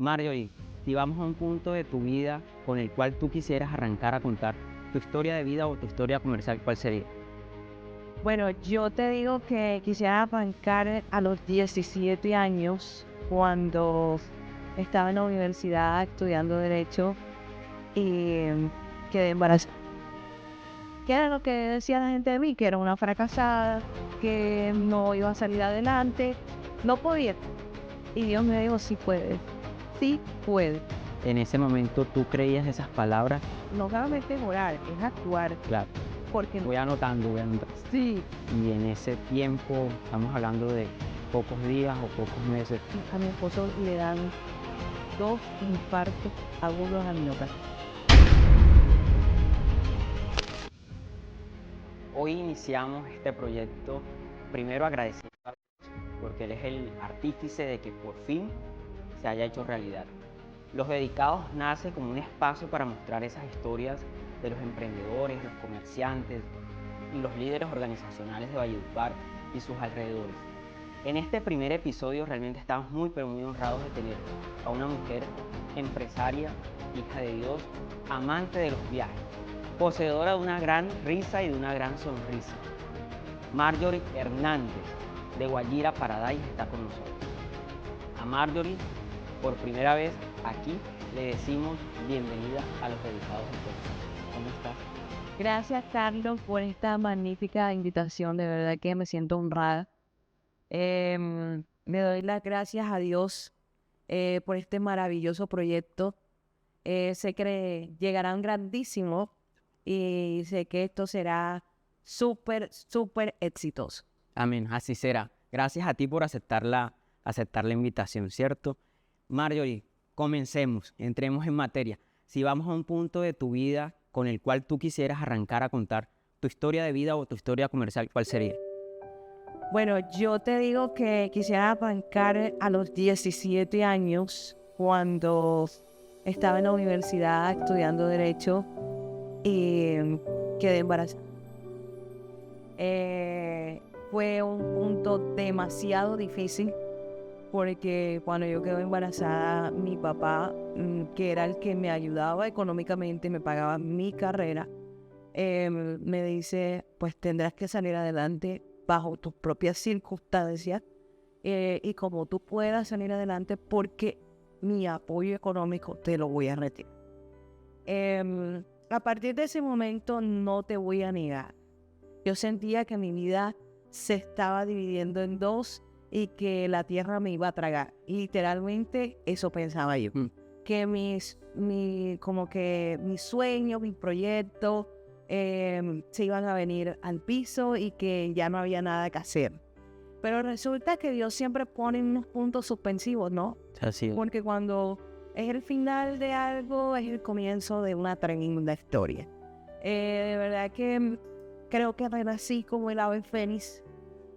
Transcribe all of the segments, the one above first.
Marjorie, si vamos a un punto de tu vida con el cual tú quisieras arrancar a contar tu historia de vida o tu historia comercial, ¿cuál sería? Bueno, yo te digo que quisiera arrancar a los 17 años cuando estaba en la universidad estudiando Derecho y quedé embarazada. ¿Qué era lo que decía la gente de mí? Que era una fracasada, que no iba a salir adelante, no podía. Y Dios me dijo, sí puede. En ese momento tú creías esas palabras. No solamente orar, es actuar, Claro, porque voy anotando. sí, Y en ese tiempo, estamos hablando de pocos días o pocos meses. a mi esposo le dan 2 infartos agudos al miocardio. Hoy iniciamos este proyecto, primero agradeciendo a Dios, porque Él es el artífice de que por fin se haya hecho realidad. Los Dedicados nace como un espacio para mostrar esas historias de los emprendedores, los comerciantes y los líderes organizacionales de Valledupar y sus alrededores. En este primer episodio realmente estamos muy honrados de tener a una mujer empresaria, hija de Dios, amante de los viajes, poseedora de una gran risa y de una gran sonrisa. Marjorie Hernández, de Guajira Paradise, está con nosotros. A Marjorie, por primera vez aquí, le decimos bienvenida a Los Dedicados en Podcast. ¿Cómo estás? Gracias, Carlos, por esta magnífica invitación. De verdad que me siento honrada. Me doy las gracias a Dios por este maravilloso proyecto. Sé que llegarán grandísimo y sé que esto será súper exitoso. Amén, así será. Gracias a ti por aceptar la invitación, ¿cierto? Marjorie, comencemos, entremos en materia. Si vamos a un punto de tu vida con el cual tú quisieras arrancar a contar tu historia de vida o tu historia comercial, ¿cuál sería? Bueno, yo te digo que quisiera arrancar a los 17 años cuando estaba en la universidad estudiando Derecho y quedé embarazada. Fue un punto demasiado difícil porque cuando yo quedé embarazada, mi papá, que era el que me ayudaba económicamente, me pagaba mi carrera, me dice, pues tendrás que salir adelante bajo tus propias circunstancias y como tú puedas salir adelante porque mi apoyo económico te lo voy a retirar. A partir de ese momento no te voy a negar. Yo sentía que mi vida se estaba dividiendo en dos y que la tierra me iba a tragar. Literalmente eso pensaba yo. Que como que mis sueños, mis proyectos se iban a venir al piso y que ya no había nada que hacer. Pero resulta que Dios siempre pone unos puntos suspensivos, ¿no? Así es. Porque cuando es el final de algo, es el comienzo de una tremenda historia. De verdad que creo que renací como el ave fénix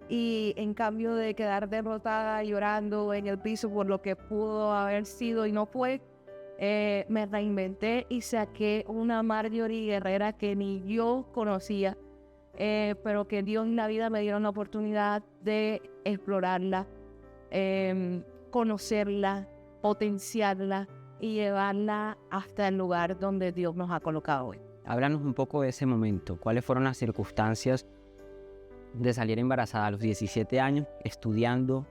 y en cambio de quedar derrotada llorando en el piso por lo que pudo haber sido y no fue, me reinventé y saqué una Marjorie guerrera que ni yo conocía, pero que Dios en la vida me dio la oportunidad de explorarla, conocerla, potenciarla y llevarla hasta el lugar donde Dios nos ha colocado hoy. Háblanos un poco de ese momento. ¿Cuáles fueron las circunstancias de salir embarazada a los 17 años, estudiando?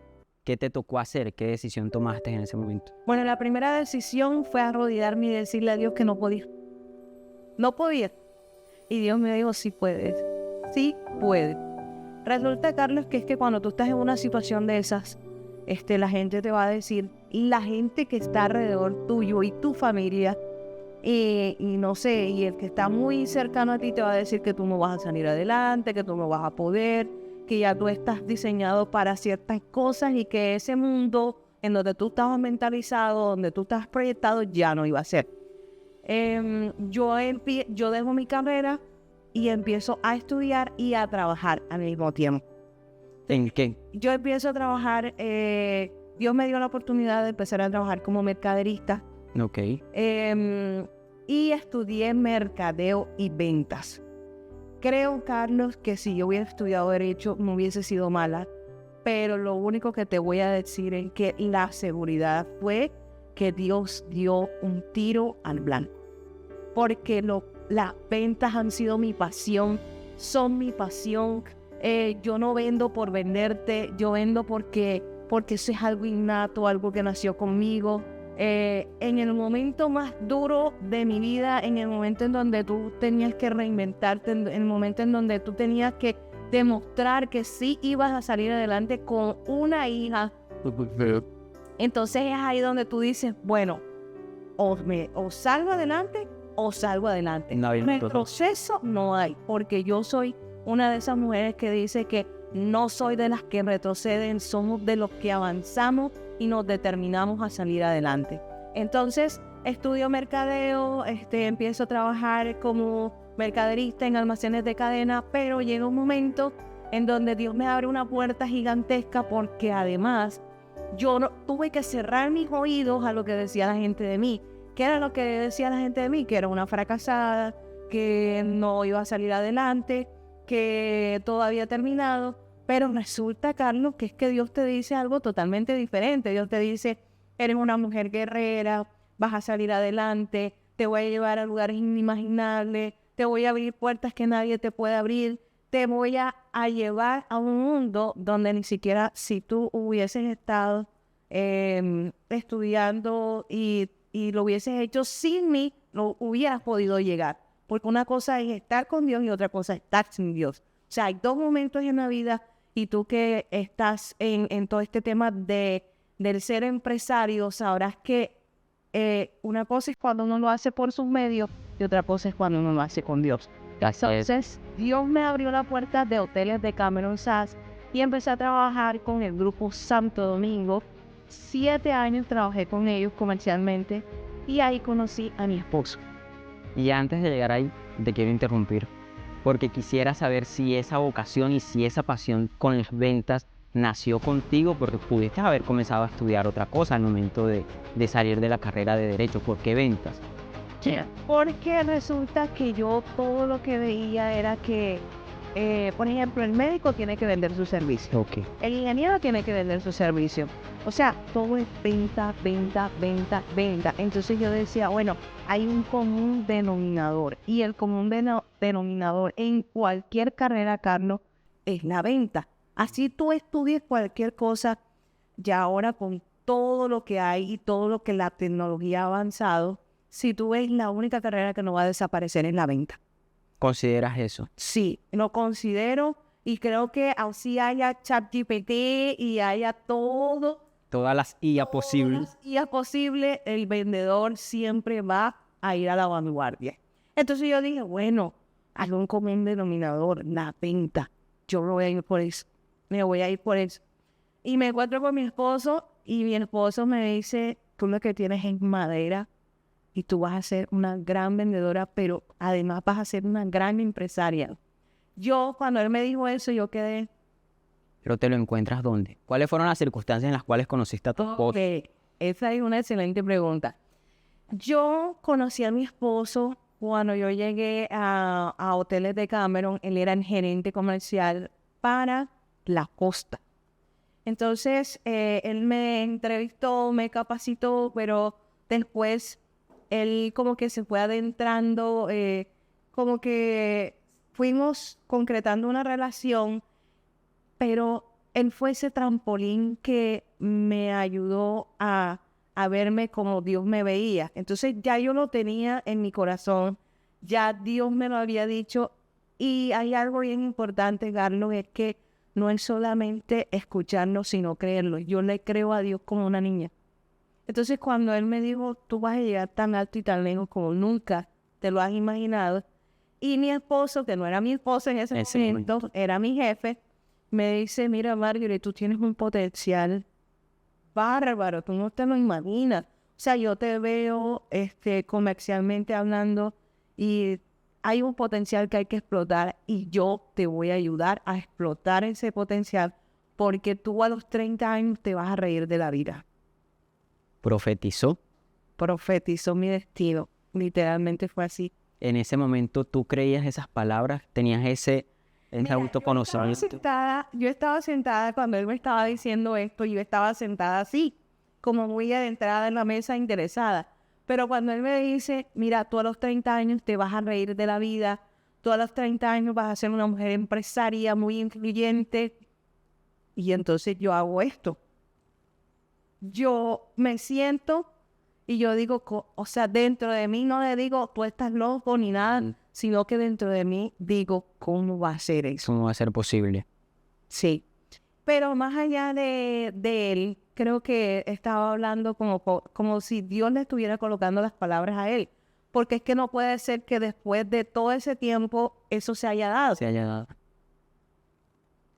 ¿Qué te tocó hacer? ¿Qué decisión tomaste en ese momento? Bueno, la primera decisión fue arrodillarme y decirle a Dios que no podía. No podía. Y Dios me dijo, sí puedes. Sí puedes. Resulta, Carlos, que es que cuando tú estás en una situación de esas, la gente te va a decir, la gente que está alrededor tuyo y tu familia, y no sé, y el que está muy cercano a ti te va a decir que tú no vas a salir adelante, que tú no vas a poder, que ya tú estás diseñado para ciertas cosas y que ese mundo en donde tú estabas mentalizado, donde tú estás proyectado, ya no iba a ser. Yo dejo mi carrera y empiezo a estudiar y a trabajar al mismo tiempo. ¿En qué? Yo empiezo a trabajar, Dios me dio la oportunidad de empezar a trabajar como mercaderista. Ok. Y estudié mercadeo y ventas. Creo, Carlos, que si yo hubiera estudiado Derecho no hubiese sido mala, pero lo único que te voy a decir es que la seguridad fue que Dios dio un tiro al blanco. Porque las ventas han sido mi pasión, son mi pasión. Yo no vendo por venderte, yo vendo porque eso es algo innato, algo que nació conmigo. En el momento más duro de mi vida, en el momento en donde tú tenías que reinventarte, en el momento en donde tú tenías que demostrar que sí ibas a salir adelante con una hija, entonces es ahí donde tú dices, bueno, o salgo adelante o salgo adelante. No hay retroceso no hay, porque yo soy una de esas mujeres que dice que no soy de las que retroceden, somos de los que avanzamos y nos determinamos a salir adelante. Entonces, estudio mercadeo, empiezo a trabajar como mercaderista en almacenes de cadena, pero llega un momento en donde Dios me abre una puerta gigantesca porque además yo tuve que cerrar mis oídos a lo que decía la gente de mí. ¿Qué era lo que decía la gente de mí? Que era una fracasada, que no iba a salir adelante, que todo había terminado. Pero resulta, Carlos, que es que Dios te dice algo totalmente diferente. Dios te dice, eres una mujer guerrera, vas a salir adelante, te voy a llevar a lugares inimaginables, te voy a abrir puertas que nadie te puede abrir, te voy a llevar a un mundo donde ni siquiera si tú hubieses estado estudiando y lo hubieses hecho sin mí, no hubieras podido llegar. Porque una cosa es estar con Dios y otra cosa es estar sin Dios. O sea, hay dos momentos en la vida y tú que estás en todo este tema del ser empresario, sabrás que una cosa es cuando uno lo hace por sus medios y otra cosa es cuando uno lo hace con Dios. Entonces, Dios me abrió la puerta de hoteles de Cameron SAS y empecé a trabajar con el grupo Santo Domingo. 7 años trabajé con ellos comercialmente y ahí conocí a mi esposo. Y antes de llegar ahí, te quiero interrumpir, porque quisiera saber si esa vocación y si esa pasión con las ventas nació contigo, porque pudiste haber comenzado a estudiar otra cosa al momento de salir de la carrera de Derecho. ¿Por qué ventas? Porque resulta que yo todo lo que veía era que, por ejemplo, el médico tiene que vender su servicio. Okay. El ingeniero tiene que vender su servicio. O sea, todo es venta, venta, venta, venta. Entonces yo decía, bueno, hay un común denominador. Y el común denominador en cualquier carrera, Carlos, es la venta. Así tú estudies cualquier cosa, ya ahora con todo lo que hay y todo lo que la tecnología ha avanzado, si tú ves, la única carrera que no va a desaparecer es la venta. ¿Consideras eso? Sí, lo considero y creo que así haya ChatGPT y haya todas las IA posibles. El vendedor siempre va a ir a la vanguardia. Entonces yo dije, bueno, hay un común denominador, la venta. Yo me voy a ir por eso. Y me encuentro con mi esposo y mi esposo me dice, tú lo que tienes es madera y tú vas a ser una gran vendedora, pero además vas a ser una gran empresaria. Yo, cuando él me dijo eso, yo quedé... ¿Pero te lo encuentras dónde? ¿Cuáles fueron las circunstancias en las cuales conociste a tu esposo? Esa es una excelente pregunta. Yo conocí a mi esposo cuando yo llegué a Hoteles de Cameron. Él era el gerente comercial para la costa. Entonces, él me entrevistó, me capacitó, pero después él como que se fue adentrando, como que fuimos concretando una relación, pero él fue ese trampolín que me ayudó a verme como Dios me veía. Entonces ya yo lo tenía en mi corazón, ya Dios me lo había dicho. Y hay algo bien importante, Carlos, es que no es solamente escucharlo, sino creerlo. Yo le creo a Dios como una niña. Entonces cuando él me dijo, tú vas a llegar tan alto y tan lejos como nunca te lo has imaginado, y mi esposo, que no era mi esposo en ese momento, era mi jefe, me dice, mira Marjorie, tú tienes un potencial bárbaro, tú no te lo imaginas. O sea, yo te veo comercialmente hablando y hay un potencial que hay que explotar y yo te voy a ayudar a explotar ese potencial porque tú a los 30 años te vas a reír de la vida. ¿Profetizó? Profetizó mi destino. Literalmente fue así. En ese momento, ¿tú creías esas palabras? ¿Tenías ese autoconocimiento? Yo estaba sentada cuando él me estaba diciendo esto y yo estaba sentada así, como muy adentrada en la mesa, interesada. Pero cuando él me dice, mira, tú a los 30 años te vas a reír de la vida, tú a los 30 años vas a ser una mujer empresaria muy influyente, y entonces yo hago esto. Yo me siento y yo digo, o sea, dentro de mí no le digo, tú estás loco ni nada, sino que dentro de mí digo, ¿cómo va a ser eso? ¿Cómo va a ser posible? Sí. Pero más allá de él, creo que estaba hablando como si Dios le estuviera colocando las palabras a él. Porque es que no puede ser que después de todo ese tiempo eso se haya dado. Se haya dado.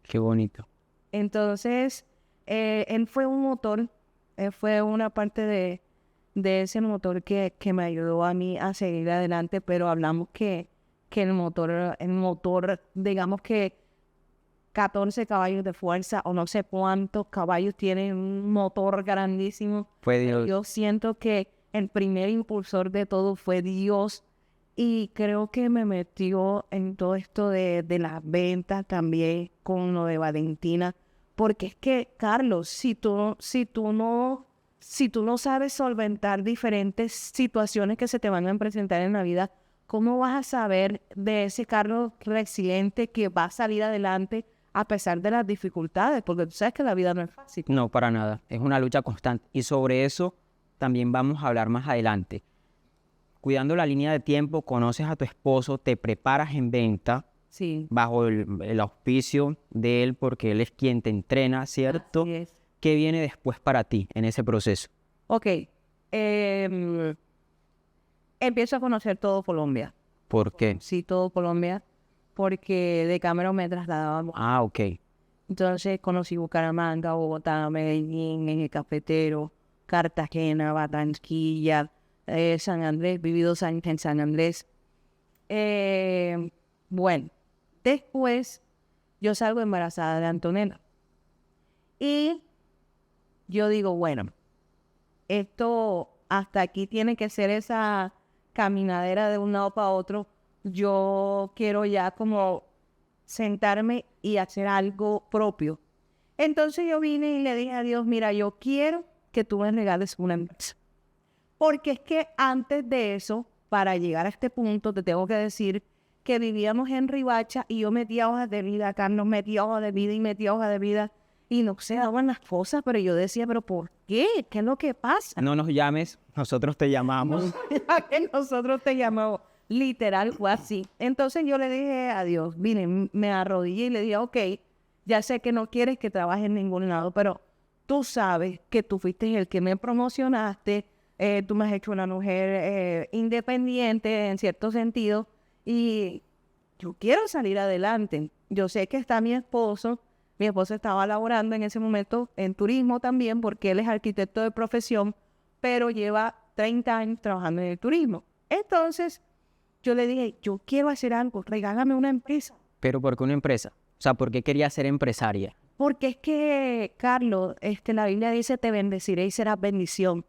Qué bonito. Entonces, él fue un motor, él fue una parte de ese motor que me ayudó a mí a seguir adelante, pero hablamos que el motor, digamos que 14 caballos de fuerza o no sé cuántos caballos tiene un motor grandísimo. Fue Dios. Yo siento que el primer impulsor de todo fue Dios y creo que me metió en todo esto de las ventas también con lo de Valentina, porque es que, Carlos, si tú no sabes solventar diferentes situaciones que se te van a presentar en la vida, ¿cómo vas a saber de ese Carlos resiliente que va a salir adelante a pesar de las dificultades? Porque tú sabes que la vida no es fácil. No, para nada. Es una lucha constante. Y sobre eso también vamos a hablar más adelante. Cuidando la línea de tiempo, conoces a tu esposo, te preparas en venta Sí. bajo el auspicio de él, porque él es quien te entrena, ¿cierto? Así es. ¿Qué viene después para ti en ese proceso? Ok. Empiezo a conocer todo Colombia. ¿Por qué? Sí, todo Colombia. Porque de Cameron me trasladábamos. Ah, ok. Entonces conocí Bucaramanga, Bogotá, Medellín, Eje Cafetero, Cartagena, Barranquilla, San Andrés. Viví 2 años en San Andrés. Bueno, después yo salgo embarazada de Antonella. Y yo digo, bueno, esto hasta aquí tiene que ser esa caminadera de un lado para otro. Yo quiero ya como sentarme y hacer algo propio. Entonces yo vine y le dije a Dios, mira, yo quiero que tú me regales una empresa. Porque es que antes de eso, para llegar a este punto, te tengo que decir que vivíamos en Ribacha y yo metía hojas de vida, Carlos metía hojas de vida y metía hojas de vida y no se daban las cosas, pero yo decía, ¿pero por qué? ¿Qué es lo que pasa? No nos llames, nosotros te llamamos. Que nosotros te llamamos, literal fue así. Entonces yo le dije a Dios, vine, me arrodillé y le dije, ok, ya sé que no quieres que trabaje en ningún lado, pero tú sabes que tú fuiste el que me promocionaste, tú me has hecho una mujer independiente en cierto sentido y yo quiero salir adelante. Yo sé que está mi esposo estaba laborando en ese momento en turismo también porque él es arquitecto de profesión, pero lleva 30 años trabajando en el turismo. Entonces yo le dije, yo quiero hacer algo, regálame una empresa. ¿Pero por qué una empresa? O sea, ¿por qué querías ser empresaria? Porque es que, Carlos, la Biblia dice, te bendeciré y serás bendición.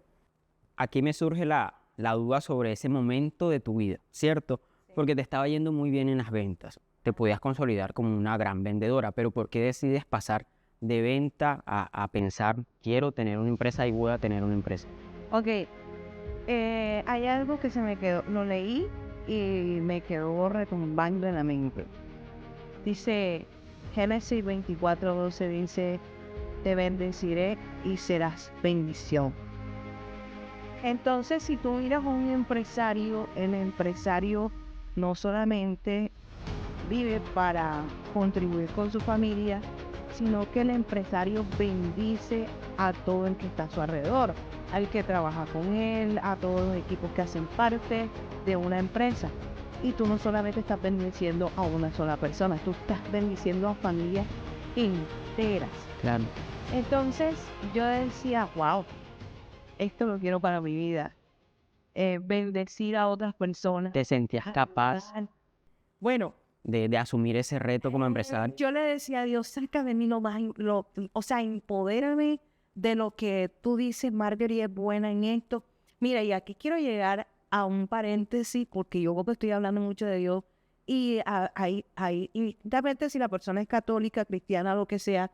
Aquí me surge la duda sobre ese momento de tu vida, ¿cierto? Porque te estaba yendo muy bien en las ventas. Te podías consolidar como una gran vendedora, pero ¿por qué decides pasar de venta a pensar, quiero tener una empresa y voy a tener una empresa? Ok, hay algo que se me quedó, lo leí y me quedó retumbando en la mente. Dice, Génesis 24:12 dice, te bendeciré y serás bendición. Entonces, si tú miras a un empresario, el empresario no solamente vive para contribuir con su familia, sino que el empresario bendice a todo el que está a su alrededor, al que trabaja con él, a todos los equipos que hacen parte de una empresa. Y tú no solamente estás bendiciendo a una sola persona, tú estás bendiciendo a familias enteras. Claro. Entonces yo decía, wow, esto lo quiero para mi vida. Bendecir a otras personas. ¿Te sentías capaz Bueno, de asumir ese reto como empresario? yo le decía a Dios, cerca de mí o sea, empodérame de lo que tú dices, Marjorie es buena en esto. Mira, y aquí quiero llegar a un paréntesis, porque yo creo que estoy hablando mucho de Dios, y ahí, indistintamente si la persona es católica, cristiana, lo que sea,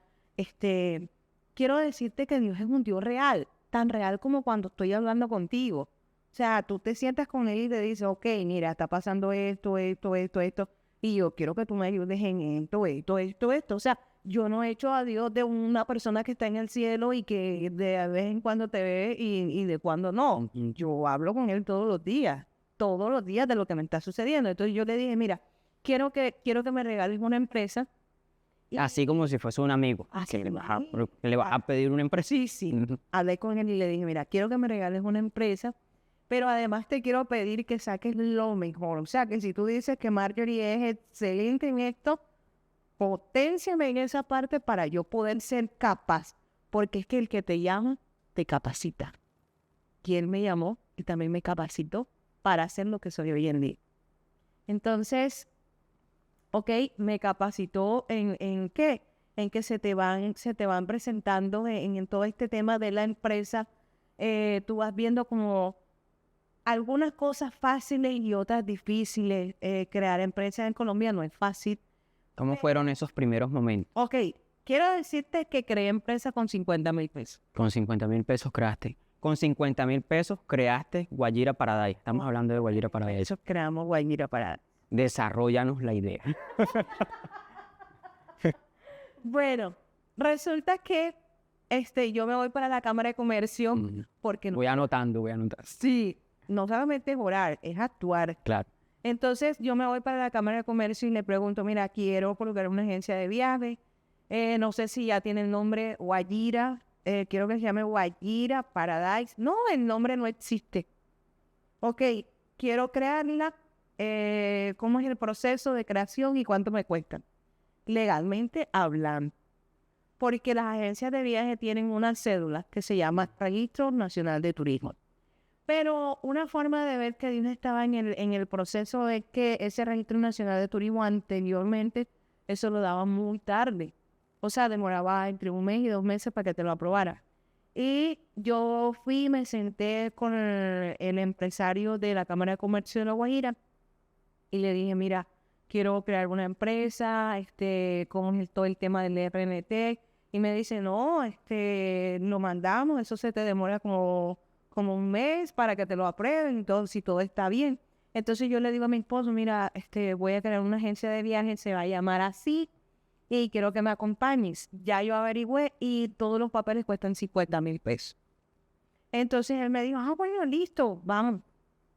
quiero decirte que Dios es un Dios real. tan real como cuando estoy hablando contigo. O sea, tú te sientas con él y te dices, ok, mira, está pasando esto, esto, esto, esto, y yo quiero que tú me ayudes en esto, esto, esto, esto. O sea, yo no he hecho a Dios de una persona que está en el cielo y que de vez en cuando te ve y de cuando no. Yo hablo con él todos los días de lo que me está sucediendo. Entonces yo le dije, mira, quiero que me regales una empresa. Así como si fuese un amigo, Así que mismo. le vas a pedir una empresa. Sí. Hablé con él y le dije, mira, quiero que me regales una empresa, pero además te quiero pedir que saques lo mejor. O sea, que si tú dices que Marjorie es excelente en esto, potenciame en esa parte para yo poder ser capaz. Porque es que el que te llama, te capacita. Y él me llamó y también me capacitó para hacer lo que soy hoy en día. Entonces, ok, me capacitó en qué, en que se te van presentando en todo este tema de la empresa. Tú vas viendo como algunas cosas fáciles y otras difíciles. Crear empresas en Colombia no es fácil. ¿Cómo fueron esos primeros momentos? Ok, quiero decirte que creé empresa con 50,000 pesos. Con 50.000 pesos creaste. Con 50.000 pesos creaste Guajira Paradise. Estamos hablando de Guajira Paradise. Eso creamos Guajira para... Desarróllanos la idea. Bueno, resulta que yo me voy para la Cámara de Comercio porque no, Voy anotando. sí, no solamente es orar, es actuar. Claro. Entonces yo me voy para la Cámara de Comercio y le pregunto, mira, quiero colocar una agencia de viaje, no sé si ya tiene el nombre Guajira, quiero que se llame Guajira Paradise. No, el nombre no existe. Ok, quiero crearla, ¿cómo es el proceso de creación y cuánto me cuesta? Legalmente hablando. Porque las agencias de viaje tienen una cédula que se llama Registro Nacional de Turismo. Pero una forma de ver que Dios estaba en el proceso es que ese Registro Nacional de Turismo anteriormente, eso lo daba muy tarde. O sea, demoraba entre 1 mes y 2 meses para que te lo aprobara. Y yo fui y me senté con el empresario de la Cámara de Comercio de La Guajira y le dije, mira, quiero crear una empresa, ¿cómo es todo el tema del RNT? Y me dice, no, lo mandamos, eso se te demora como 1 mes para que te lo aprueben, entonces si todo está bien. Entonces yo le digo a mi esposo, mira, voy a crear una agencia de viajes, se va a llamar así, y quiero que me acompañes. Ya yo averigüé y todos los papeles cuestan 50,000 pesos. Entonces él me dijo, bueno, listo, vamos,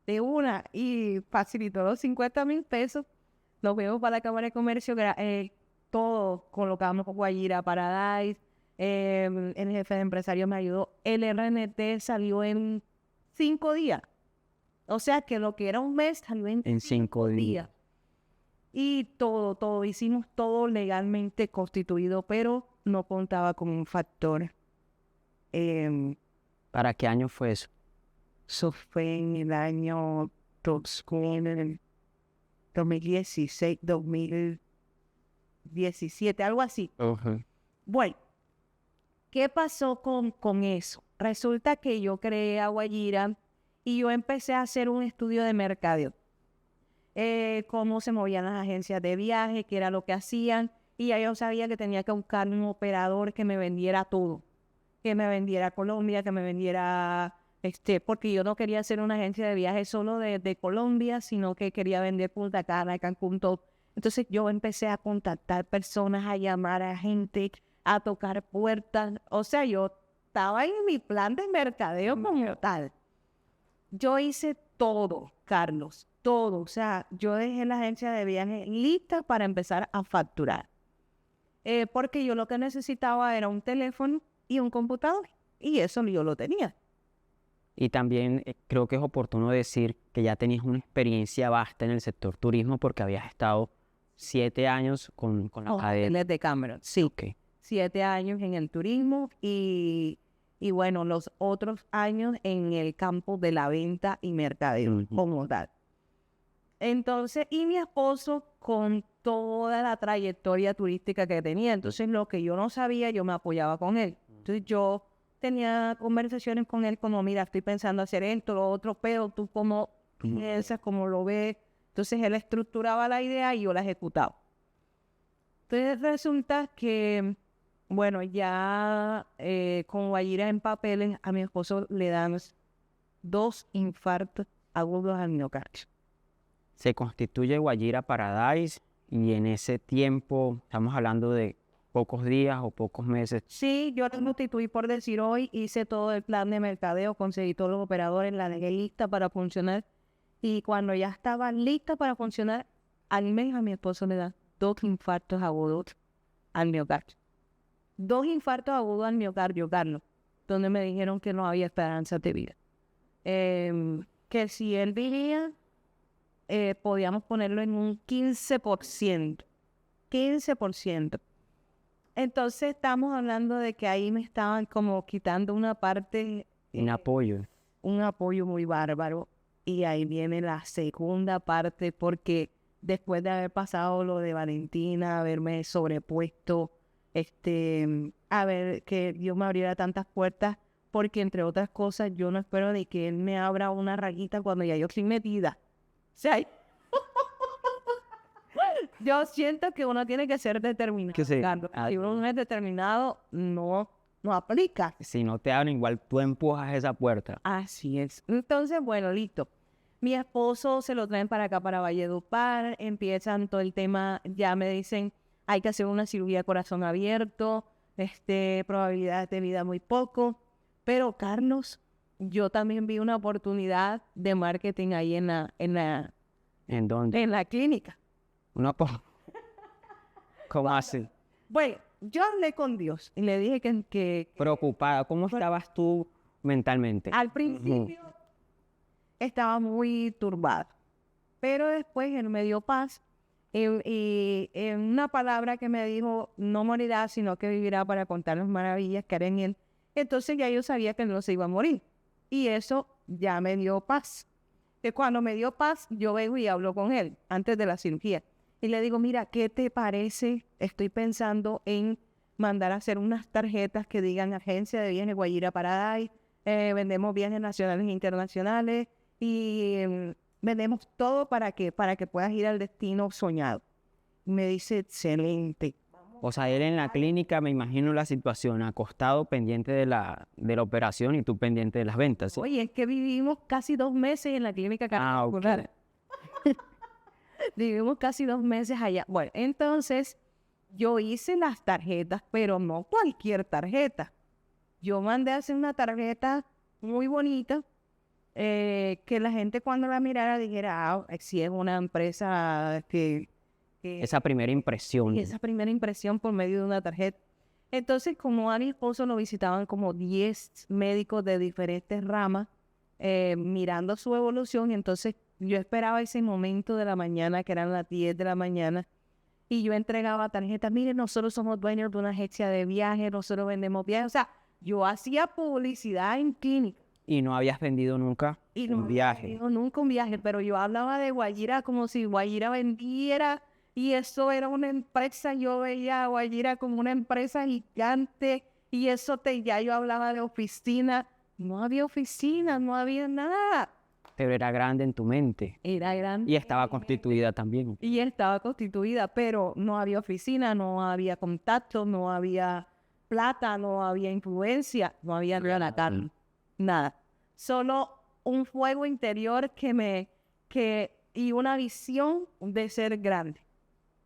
de una. Y facilitó los 50,000 pesos. Nos vemos para la Cámara de Comercio, todo colocamos Guajira Paradise. El jefe de empresarios me ayudó. El RNT salió en 5 días. O sea que lo que era 1 mes salió en 5 días. Y todo, hicimos todo legalmente constituido, pero no contaba con un factor. ¿Para qué año fue eso? Eso fue en el año 2016, 2017, algo así. Bueno, ¿qué pasó con eso? Resulta que yo creé a Guajira y yo empecé a hacer un estudio de mercadeo. Cómo se movían las agencias de viaje, qué era lo que hacían, y ya yo sabía que tenía que buscar un operador que me vendiera todo, que me vendiera Colombia, que me vendiera, porque yo no quería hacer una agencia de viaje solo de Colombia, sino que quería vender Punta Cana, Cancún, todo. Entonces yo empecé a contactar personas, a llamar a gente, a tocar puertas, o sea, yo estaba en mi plan de mercadeo como tal. Yo hice todo, Carlos, todo. O sea, yo dejé la agencia de viaje lista para empezar a facturar. Porque yo lo que necesitaba era un teléfono y un computador. Y eso yo lo tenía. Y también creo que es oportuno decir que ya tenías una experiencia vasta en el sector turismo porque habías estado 7 años con la cadena de Cameron, sí. Okay. 7 años en el turismo y bueno, los otros años en el campo de la venta y mercadeo como tal. Entonces, y mi esposo con toda la trayectoria turística que tenía. Entonces, lo que yo no sabía, yo me apoyaba con él. Entonces, yo tenía conversaciones con él como, mira, estoy pensando hacer esto, lo otro, pero tú cómo piensas, cómo lo ves. Entonces, él estructuraba la idea y yo la ejecutaba. Entonces, resulta que Bueno, ya con Guajira en papeles, a mi esposo le dan 2 infartos agudos al miocardio. Se constituye Guajira Paradise y en ese tiempo, estamos hablando de pocos días o pocos meses. Sí, yo lo constituí por decir hoy, hice todo el plan de mercadeo, conseguí todos los operadores, la dejé lista para funcionar. Y cuando ya estaba lista para funcionar, al mes a mi esposo le dan 2 infartos agudos al miocardio. 2 infartos agudos al miocardio, Carlos, donde me dijeron que no había esperanza de vida. Que si él vivía, podíamos ponerlo en un 15%. 15%. Entonces estamos hablando de que ahí me estaban como quitando una parte, Un apoyo. un apoyo muy bárbaro. Y ahí viene la segunda parte, porque después de haber pasado lo de Valentina, haberme sobrepuesto, a ver que Dios me abriera tantas puertas, porque entre otras cosas yo no espero de que Él me abra una rayita cuando ya yo estoy metida. O sea, yo siento que uno tiene que ser determinado. Que sí. Carlos. Si uno no es determinado, no aplica. Si no te abren, igual tú empujas esa puerta. Así es. Entonces, bueno, listo. Mi esposo se lo traen para acá, para Valledupar. Empiezan todo el tema. Ya me dicen, hay que hacer una cirugía de corazón abierto. Probabilidades de vida muy poco. Pero, Carlos, yo también vi una oportunidad de marketing ahí en ¿En dónde? la clínica. ¿Cómo así? Bueno, yo hablé con Dios y le dije que Preocupada. ¿Cómo estabas tú mentalmente? al principio estaba muy turbada, pero después Él me dio paz y en una palabra que me dijo, no morirá, sino que vivirá para contar las maravillas que haré en Él. Entonces ya yo sabía que no se iba a morir y eso ya me dio paz. Que cuando me dio paz, yo vengo y hablo con Él antes de la cirugía. Y le digo, mira, ¿qué te parece? Estoy pensando en mandar a hacer unas tarjetas que digan Agencia de Viajes Guajira Paradise, vendemos viajes nacionales e internacionales y vendemos todo para que puedas ir al destino soñado. Me dice, excelente. O sea, él en la clínica, me imagino la situación, acostado, pendiente de la operación y tú pendiente de las ventas, ¿sí? Oye, es que vivimos casi 2 meses en la clínica cardiovascular. Vivimos casi 2 meses allá. Bueno, entonces yo hice las tarjetas, pero no cualquier tarjeta. Yo mandé a hacer una tarjeta muy bonita, que la gente cuando la mirara dijera, ah, sí es una empresa que Esa primera impresión. esa primera impresión por medio de una tarjeta. Entonces, como a mi esposo lo visitaban como 10 médicos de diferentes ramas, mirando su evolución, y entonces yo esperaba ese momento de la mañana, que eran las 10 de la mañana, y yo entregaba tarjetas. Miren, nosotros somos dueños de una agencia de viajes, nosotros vendemos viajes. O sea, yo hacía publicidad en clínica. Y no habías vendido nunca un viaje. No, nunca un viaje, pero yo hablaba de Guajira como si Guajira vendiera, y eso era una empresa. Yo veía a Guajira como una empresa gigante, y eso ya yo hablaba de oficina. No había oficina, no había nada. Pero era grande en tu mente. Era grande. Y estaba constituida también. Y estaba constituida, pero no había oficina, no había contacto, no había plata, no había influencia, no había nada, nada. Solo un fuego interior y una visión de ser grande.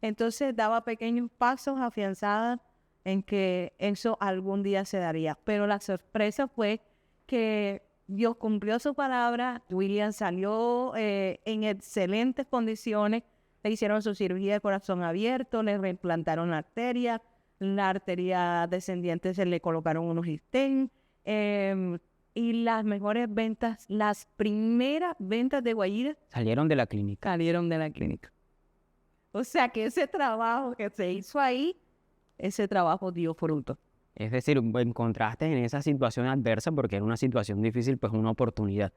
Entonces daba pequeños pasos afianzadas en que eso algún día se daría. Pero la sorpresa fue que Dios cumplió su palabra. William salió en excelentes condiciones. Le hicieron su cirugía de corazón abierto, le reimplantaron la arteria descendiente se le colocaron unos stents, y las mejores ventas, las primeras ventas de Guajira Salieron de la clínica. salieron de la clínica. O sea que ese trabajo que se hizo ahí, ese trabajo dio fruto. Es decir, encontraste en esa situación adversa, porque era una situación difícil, pues una oportunidad.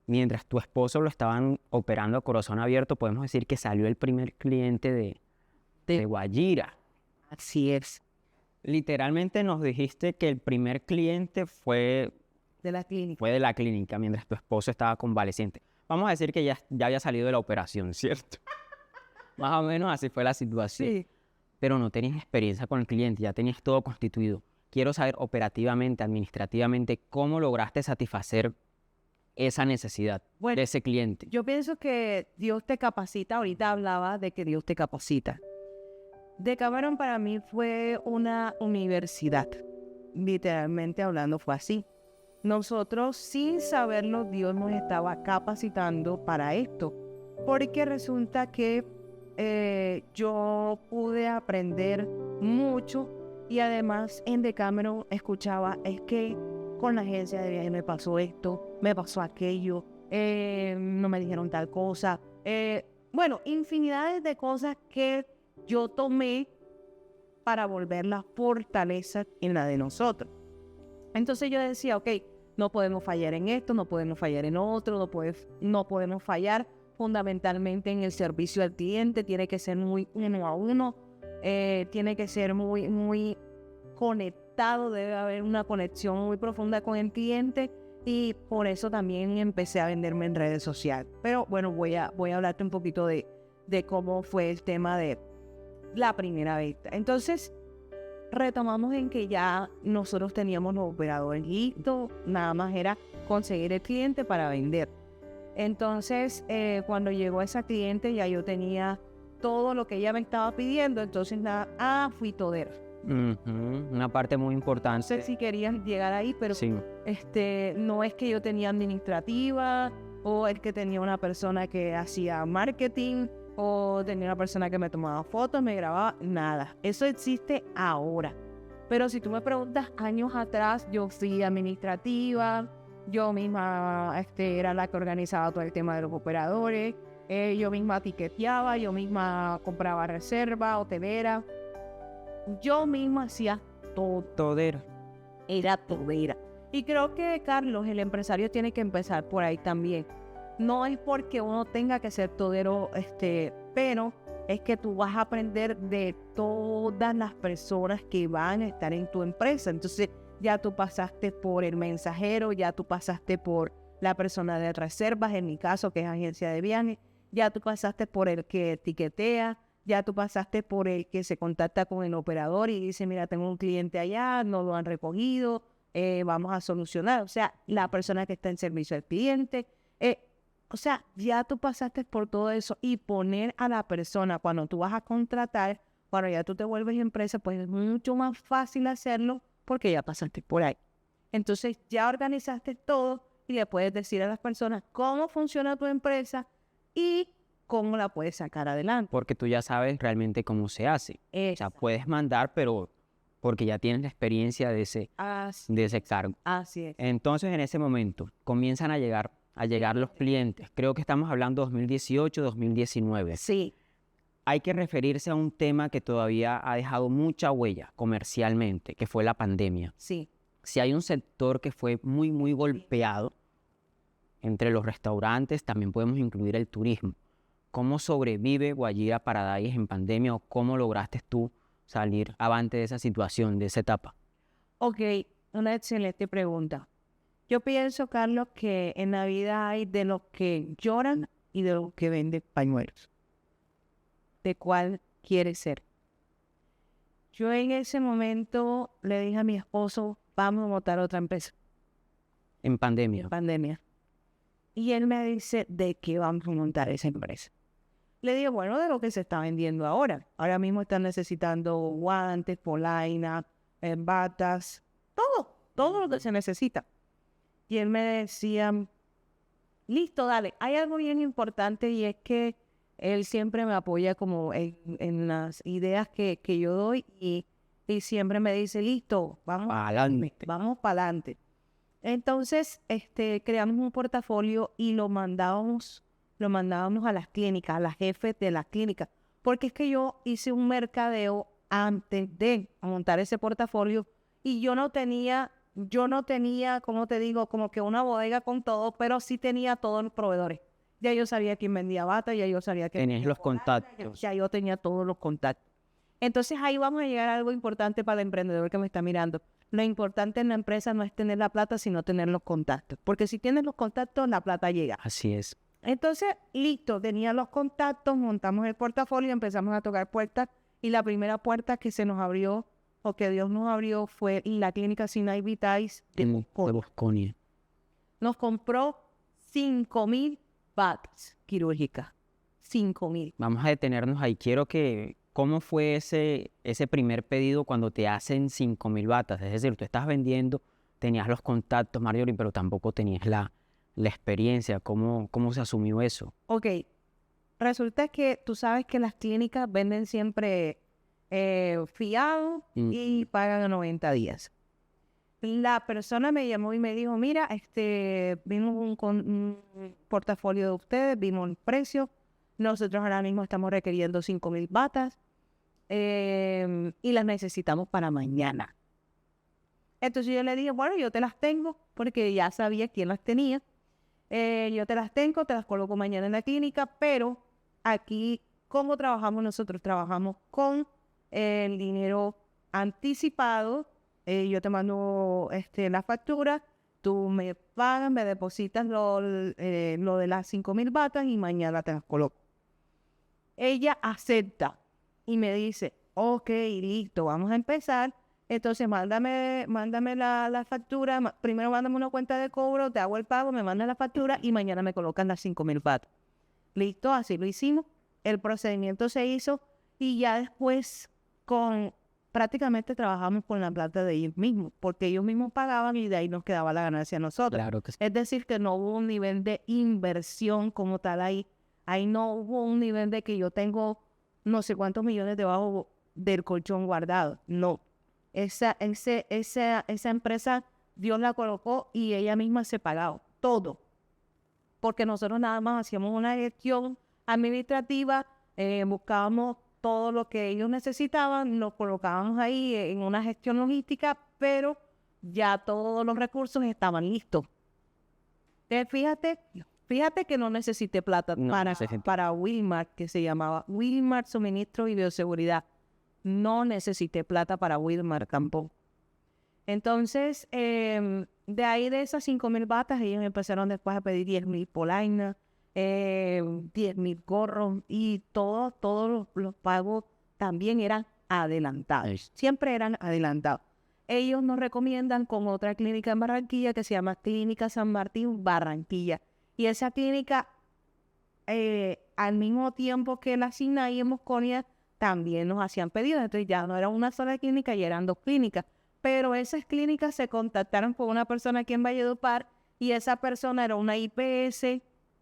Mientras tu esposo lo estaban operando a corazón abierto, podemos decir que salió el primer cliente de Guajira. Así es. Literalmente nos dijiste que el primer cliente fue De la clínica. de la clínica, mientras tu esposo estaba convaleciente. Vamos a decir que ya había salido de la operación, ¿cierto? Más o menos así fue la situación. Sí. pero no tenías experiencia con el cliente, ya tenías todo constituido. Quiero saber operativamente, administrativamente, cómo lograste satisfacer esa necesidad de Bueno, ese cliente. yo pienso que Dios te capacita. Ahorita hablaba de que Dios te capacita. Decameron para mí fue una universidad. Literalmente hablando fue así. Nosotros, sin saberlo, Dios nos estaba capacitando para esto. Porque resulta que yo pude aprender mucho y además en Decameron escuchaba, es que con la agencia de viaje me pasó esto, me pasó aquello, no me dijeron tal cosa. Bueno, infinidades de cosas que yo tomé para volver la fortaleza en la de nosotros. Entonces yo decía, ok, no podemos fallar en esto, no podemos fallar en otro, no podemos fallar fundamentalmente en el servicio al cliente, tiene que ser muy uno a uno, tiene que ser muy conectado, debe haber una conexión muy profunda con el cliente y por eso también empecé a venderme en redes sociales. Pero bueno, voy a hablarte un poquito de cómo fue el tema de la primera venta. Entonces, retomamos en que ya nosotros teníamos los operadores listos, nada más era conseguir el cliente para vender. Entonces, cuando llegó esa cliente ya yo tenía todo lo que ella me estaba pidiendo, entonces fui todera. Una parte muy No importante. sé si querías llegar ahí, pero Sí. no es que yo tenía administrativa o es que tenía una persona que hacía marketing o tenía una persona que me tomaba fotos, me grababa, nada. Eso existe ahora. Pero si tú me preguntas años atrás, yo fui administrativa, yo misma era la que organizaba todo el tema de los operadores, yo misma tiqueteaba, yo misma compraba reserva, hotelera, yo misma hacía todo. Todero. Era todera. Y creo que, Carlos, el empresario tiene que empezar por ahí también. No es porque uno tenga que ser todero, pero es que tú vas a aprender de todas las personas que van a estar en tu empresa. Entonces, ya tú pasaste por el mensajero, ya tú pasaste por la persona de reservas, en mi caso, que es agencia de viajes, ya tú pasaste por el que etiquetea, ya tú pasaste por el que se contacta con el operador y dice, mira, tengo un cliente allá, no lo han recogido, vamos a solucionar. O sea, la persona que está en servicio al cliente. O sea, ya tú pasaste por todo eso y poner a la persona cuando tú vas a contratar, cuando ya tú te vuelves empresa, pues es mucho más fácil hacerlo porque ya pasaste por ahí. Entonces ya organizaste todo y le puedes decir a las personas cómo funciona tu empresa y cómo la puedes sacar adelante. Porque tú ya sabes realmente cómo se hace. O sea, puedes mandar, pero porque ya tienes la experiencia de ese cargo. Así es. Entonces, en ese momento, comienzan a llegar los clientes. Creo que estamos hablando 2018, 2019. Sí. Hay que referirse a un tema que todavía ha dejado mucha huella comercialmente, que fue la pandemia. Sí. Si hay un sector que fue muy golpeado, entre los restaurantes también podemos incluir el turismo. ¿Cómo sobrevive Guajira Paradise en pandemia o cómo lograste tú salir avante de esa situación, de esa etapa? Ok, una excelente pregunta. Yo pienso, Carlos, que en la vida hay de los que lloran y de los que venden pañuelos. ¿De cuál quieres ser? Yo en ese momento le dije a mi esposo, vamos a montar otra empresa. En pandemia. En pandemia. Y él me dice, ¿de qué vamos a montar esa empresa? Le digo, bueno, de lo que se está vendiendo ahora. Ahora mismo están necesitando guantes, polainas, batas, todo lo que se necesita. Y él me decía, listo, dale. Hay algo bien importante y es que él siempre me apoya como en las ideas que yo doy y siempre me dice, listo, vamos para adelante. Entonces, creamos un portafolio y lo mandábamos a las clínicas, a las jefes de las clínicas, porque es que yo hice un mercadeo antes de montar ese portafolio y yo no tenía, como te digo, como que una bodega con todo, pero sí tenía todos los proveedores. Ya yo sabía quién vendía bata, ya yo sabía quién tenías los contactos. Ya yo tenía todos los contactos. Entonces ahí vamos a llegar a algo importante para el emprendedor que me está mirando. Lo importante en la empresa no es tener la plata, sino tener los contactos. Porque si tienes los contactos, la plata llega. Así es. Entonces, listo, tenía los contactos, montamos el portafolio, empezamos a tocar puertas Y la primera puerta que se nos abrió, o que Dios nos abrió, fue la clínica Sinai Vitais de Bosconia. Nos compró 5,000 batas quirúrgicas. 5,000. Vamos a detenernos ahí. ¿Cómo fue ese primer pedido cuando te hacen 5,000 batas? Es decir, tú estás vendiendo, tenías los contactos, Marjorie, pero tampoco tenías la experiencia. ¿Cómo se asumió eso? Ok, resulta que tú sabes que las clínicas venden siempre fiado y pagan a 90 días. La persona me llamó y me dijo, mira, vimos un portafolio de ustedes, vimos el precio, nosotros ahora mismo estamos requiriendo 5,000 batas y las necesitamos para mañana. Entonces yo le dije, bueno, yo te las tengo, porque ya sabía quién las tenía. Yo te las tengo, te las coloco mañana en la clínica, pero aquí, ¿cómo trabajamos nosotros? Trabajamos con el dinero anticipado. Yo te mando la factura, tú me pagas, me depositas lo de las 5,000 batas y mañana te las coloco. Ella acepta y me dice, ok, listo, vamos a empezar. Entonces mándame la factura, primero mándame una cuenta de cobro, te hago el pago, me mandas la factura y mañana me colocan las 5,000 batas. Listo, así lo hicimos. El procedimiento se hizo y ya después prácticamente trabajamos con la plata de ellos mismos, porque ellos mismos pagaban y de ahí nos quedaba la ganancia a nosotros. Claro que sí. Es decir, que no hubo un nivel de inversión como tal ahí. Ahí no hubo un nivel de que yo tengo no sé cuántos millones debajo del colchón guardado. No. Esa empresa Dios la colocó y ella misma se pagaba todo. Porque nosotros nada más hacíamos una gestión administrativa, buscábamos todo lo que ellos necesitaban, lo colocábamos ahí en una gestión logística, pero ya todos los recursos estaban listos. Fíjate que no necesité plata para Wilmar, que se llamaba Wilmar Suministro y Bioseguridad. No necesité plata para Wilmar tampoco. Entonces, de ahí de esas 5,000 batas, ellos empezaron después a pedir 10,000 polainas, 10,000 gorros y todos los pagos también eran adelantados. Siempre eran adelantados. Ellos nos recomiendan con otra clínica en Barranquilla que se llama Clínica San Martín Barranquilla. Y esa clínica, al mismo tiempo que la Sinai en Mosconia, también nos hacían pedidos. Entonces ya no era una sola clínica, ya eran 2 clínicas. Pero esas clínicas se contactaron con una persona aquí en Valledupar y esa persona era una IPS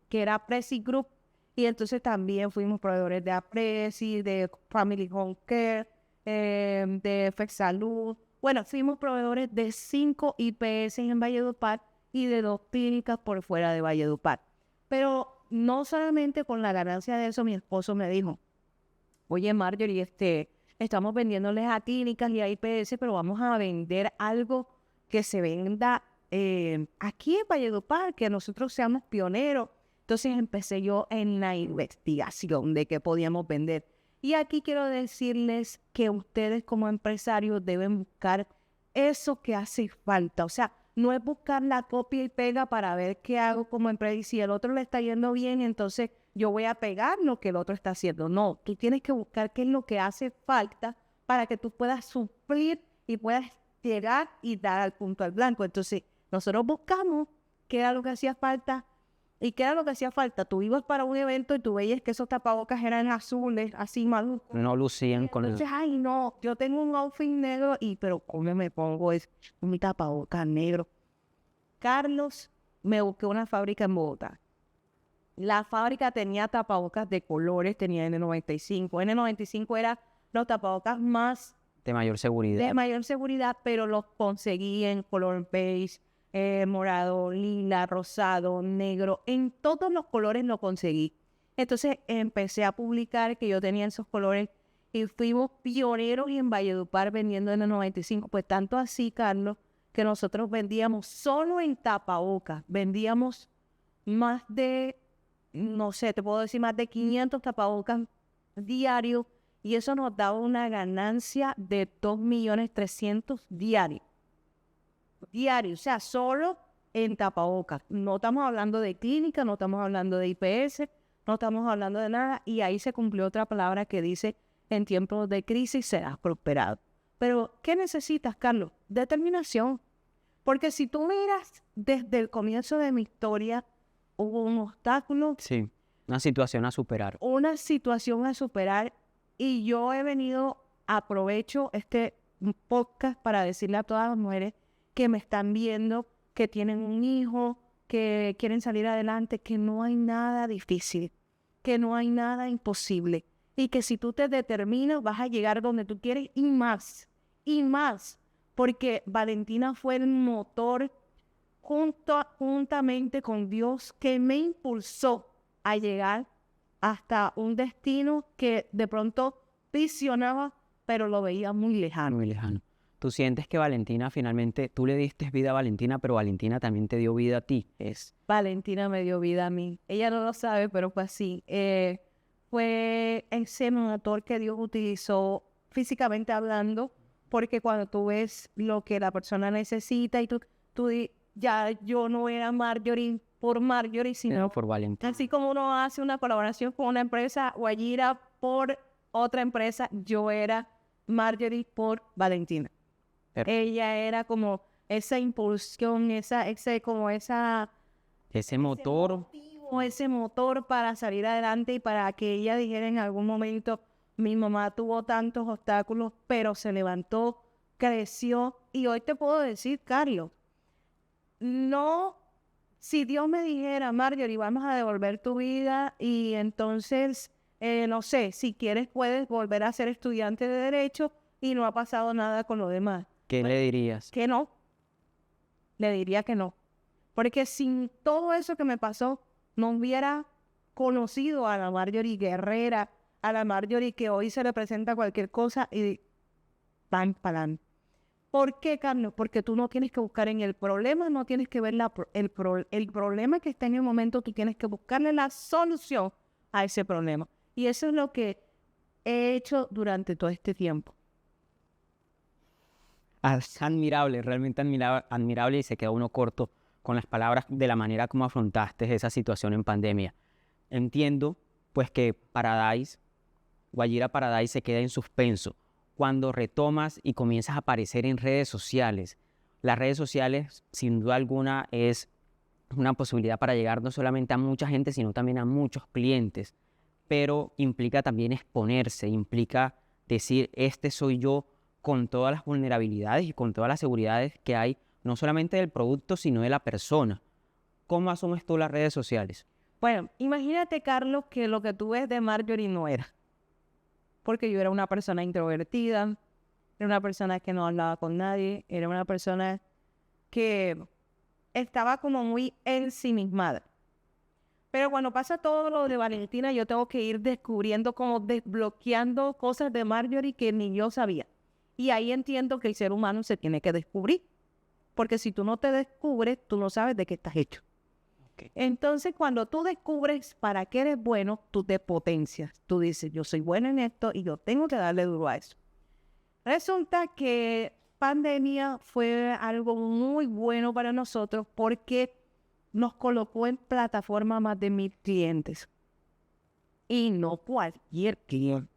que era Prezi Group, y entonces también fuimos proveedores de Aprezi, de Family Home Care, de FEXalud. Bueno, fuimos proveedores de 5 IPS en Valledupar y de 2 clínicas por fuera de Valledupar. Pero no solamente con la ganancia de eso, mi esposo me dijo, oye Marjorie, estamos vendiéndoles a clínicas y a IPS, pero vamos a vender algo que se venda aquí en Valledupar, que nosotros seamos pioneros. Entonces empecé yo en la investigación de qué podíamos vender. Y aquí quiero decirles que ustedes como empresarios deben buscar eso que hace falta. O sea, no es buscar la copia y pega para ver qué hago como empresa. Y si el otro le está yendo bien, entonces yo voy a pegar lo que el otro está haciendo. No, tú tienes que buscar qué es lo que hace falta para que tú puedas suplir y puedas llegar y dar al punto al blanco. Entonces, nosotros buscamos qué era lo que hacía falta. ¿Y qué era lo que hacía falta? Tú ibas para un evento y tú veías que esos tapabocas eran azules, así malucos. No lucían con Entonces, ay, no, yo tengo un outfit negro, pero ¿cómo me pongo mi tapabocas negro? Carlos, me busqué una fábrica en Bogotá. La fábrica tenía tapabocas de colores, tenía N95. N95 era los tapabocas más de mayor seguridad. Pero los conseguí en color beige, morado, lila, rosado, negro. En todos los colores lo conseguí. Entonces empecé a publicar que yo tenía esos colores y fuimos pioneros en Valledupar vendiendo N95. Pues tanto así, Carlos, que nosotros vendíamos solo en tapabocas. Vendíamos más de, no sé, te puedo decir más de 500 tapabocas diarios. Y eso nos daba una ganancia de 2.300.000 diarios. O sea, solo en tapabocas. No estamos hablando de clínica, no estamos hablando de IPS, no estamos hablando de nada. Y ahí se cumplió otra palabra que dice en tiempos de crisis serás prosperado. Pero, ¿qué necesitas, Carlos? Determinación. Porque si tú miras desde el comienzo de mi historia, hubo un obstáculo, Sí, una situación a superar. una situación a superar, y yo he venido, aprovecho este podcast para decirle a todas las mujeres que me están viendo, que tienen un hijo, que quieren salir adelante, que no hay nada difícil, que no hay nada imposible, y que si tú te determinas vas a llegar donde tú quieres y más, porque Valentina fue el motor juntamente con Dios que me impulsó a llegar hasta un destino que de pronto visionaba, pero lo veía muy lejano. Muy lejano. Tú sientes que Valentina finalmente, tú le diste vida a Valentina, pero Valentina también te dio vida a ti. Valentina me dio vida a mí. Ella no lo sabe, pero fue así. Fue ese motor que Dios utilizó físicamente hablando, porque cuando tú ves lo que la persona necesita y ya yo no era Marjorie por Marjorie, sino por Valentina. así como uno hace una colaboración con una empresa, Guajira por otra empresa, yo era Marjorie por Valentina. Perfecto. Ella era como esa impulsión, ese motor. Ese motor para salir adelante y para que ella dijera en algún momento, mi mamá tuvo tantos obstáculos, pero se levantó, creció, y hoy te puedo decir, Carlos, no, si Dios me dijera, Marjorie, vamos a devolver tu vida y entonces, no sé, si quieres puedes volver a ser estudiante de Derecho y no ha pasado nada con lo demás. ¿Qué le dirías? Que no, le diría que no, porque sin todo eso que me pasó, no hubiera conocido a la Marjorie guerrera, a la Marjorie que hoy se le presenta cualquier cosa y van para adelante. ¿Por qué, Carlos? Porque tú no tienes que buscar en el problema, no tienes que ver el problema que está en el momento, tú tienes que buscarle la solución a ese problema. Y eso es lo que he hecho durante todo este tiempo. Es admirable, realmente admirable, y se queda uno corto con las palabras de la manera como afrontaste esa situación en pandemia. Entiendo, pues, que Guajira Paradise se queda en suspenso. Cuando retomas y comienzas a aparecer en redes sociales, las redes sociales, sin duda alguna, es una posibilidad para llegar no solamente a mucha gente, sino también a muchos clientes, pero implica también exponerse, implica decir, este soy yo, con todas las vulnerabilidades y con todas las seguridades que hay, no solamente del producto, sino de la persona. ¿Cómo asumes tú las redes sociales? Bueno, imagínate, Carlos, que lo que tú ves de Marjorie no era. Porque yo era una persona introvertida, era una persona que no hablaba con nadie, era una persona que estaba como muy ensimismada. Pero cuando pasa todo lo de Valentina, yo tengo que ir descubriendo, como desbloqueando cosas de Marjorie que ni yo sabía. Y ahí entiendo que el ser humano se tiene que descubrir. Porque si tú no te descubres, tú no sabes de qué estás hecho. Okay. Entonces, cuando tú descubres para qué eres bueno, tú te potencias. Tú dices, yo soy bueno en esto y yo tengo que darle duro a eso. Resulta que pandemia fue algo muy bueno para nosotros porque nos colocó en plataforma más de 1,000 clientes. Y no cualquier cliente.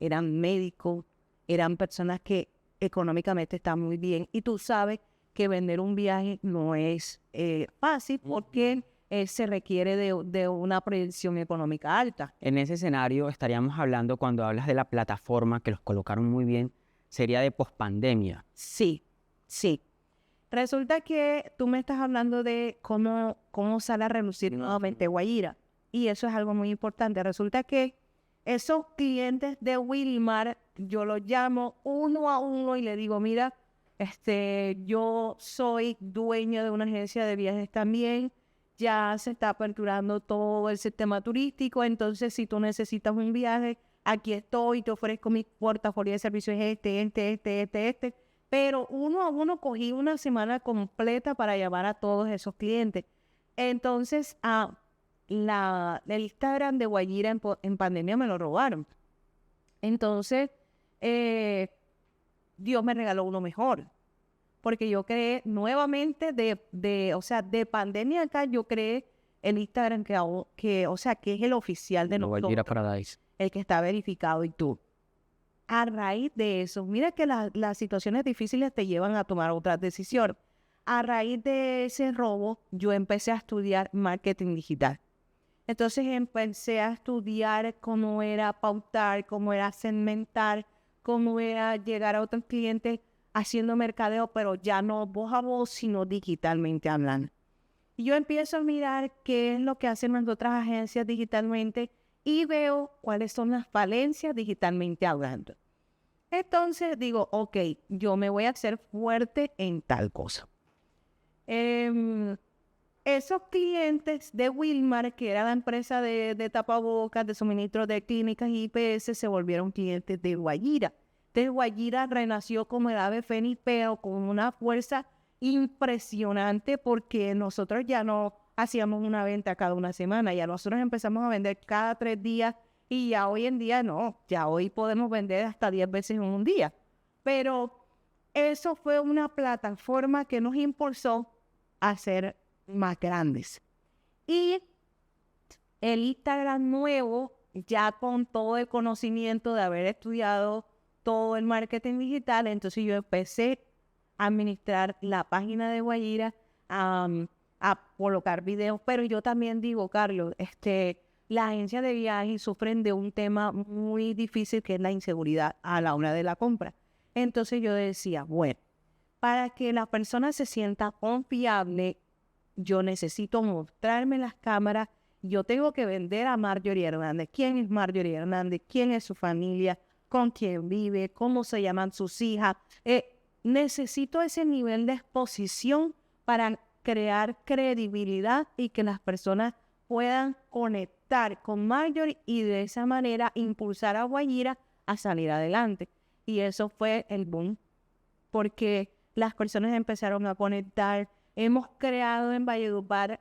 Eran médicos, eran personas que económicamente están muy bien. Y tú sabes que vender un viaje no es fácil porque se requiere de una proyección económica alta. En ese escenario estaríamos hablando, cuando hablas de la plataforma, que los colocaron muy bien, sería de pospandemia. Sí. Resulta que tú me estás hablando de cómo sale a relucir nuevamente Guajira. Y eso es algo muy importante. Resulta que esos clientes de Wilmar, yo los llamo uno a uno y le digo, mira, yo soy dueño de una agencia de viajes también, ya se está aperturando todo el sistema turístico, entonces si tú necesitas un viaje, aquí estoy, te ofrezco mi portafolio de servicios pero uno a uno cogí una semana completa para llamar a todos esos clientes. Entonces, el Instagram de Guajira en pandemia me lo robaron. Entonces, Dios me regaló uno mejor. Porque yo creé nuevamente de pandemia acá, yo creé el Instagram que es el oficial de nosotros. Guajira Paradise. El que está verificado y tú. A raíz de eso, mira que las situaciones difíciles te llevan a tomar otras decisiones. A raíz de ese robo, yo empecé a estudiar marketing digital. Entonces empecé a estudiar cómo era pautar, cómo era segmentar, cómo era llegar a otros clientes haciendo mercadeo, pero ya no voz a voz, sino digitalmente hablando. Y yo empiezo a mirar qué es lo que hacen las otras agencias digitalmente y veo cuáles son las falencias digitalmente hablando. Entonces digo, ok, yo me voy a hacer fuerte en tal cosa. Esos clientes de Wilmar, que era la empresa de tapabocas, de suministro de clínicas y IPS, se volvieron clientes de Guayira. Entonces Guayira renació como el ave fénix, pero con una fuerza impresionante, porque nosotros ya no hacíamos una venta cada una semana, ya nosotros empezamos a vender cada 3 días y ya hoy en día no, ya hoy podemos vender hasta 10 veces en un día. Pero eso fue una plataforma que nos impulsó a ser más grandes. Y el Instagram nuevo, ya con todo el conocimiento de haber estudiado todo el marketing digital, entonces yo empecé a administrar la página de Guayira, a colocar videos, pero yo también digo, Carlos, las agencias de viajes sufren de un tema muy difícil que es la inseguridad a la hora de la compra. Entonces yo decía, bueno, para que la persona se sienta confiable, yo necesito mostrarme las cámaras, yo tengo que vender a Marjorie Hernández. ¿Quién es Marjorie Hernández? ¿Quién es su familia? ¿Con quién vive? ¿Cómo se llaman sus hijas? Necesito ese nivel de exposición para crear credibilidad y que las personas puedan conectar con Marjorie y de esa manera impulsar a Guayira a salir adelante. Y eso fue el boom, porque las personas empezaron a conectar. Hemos creado en Valledupar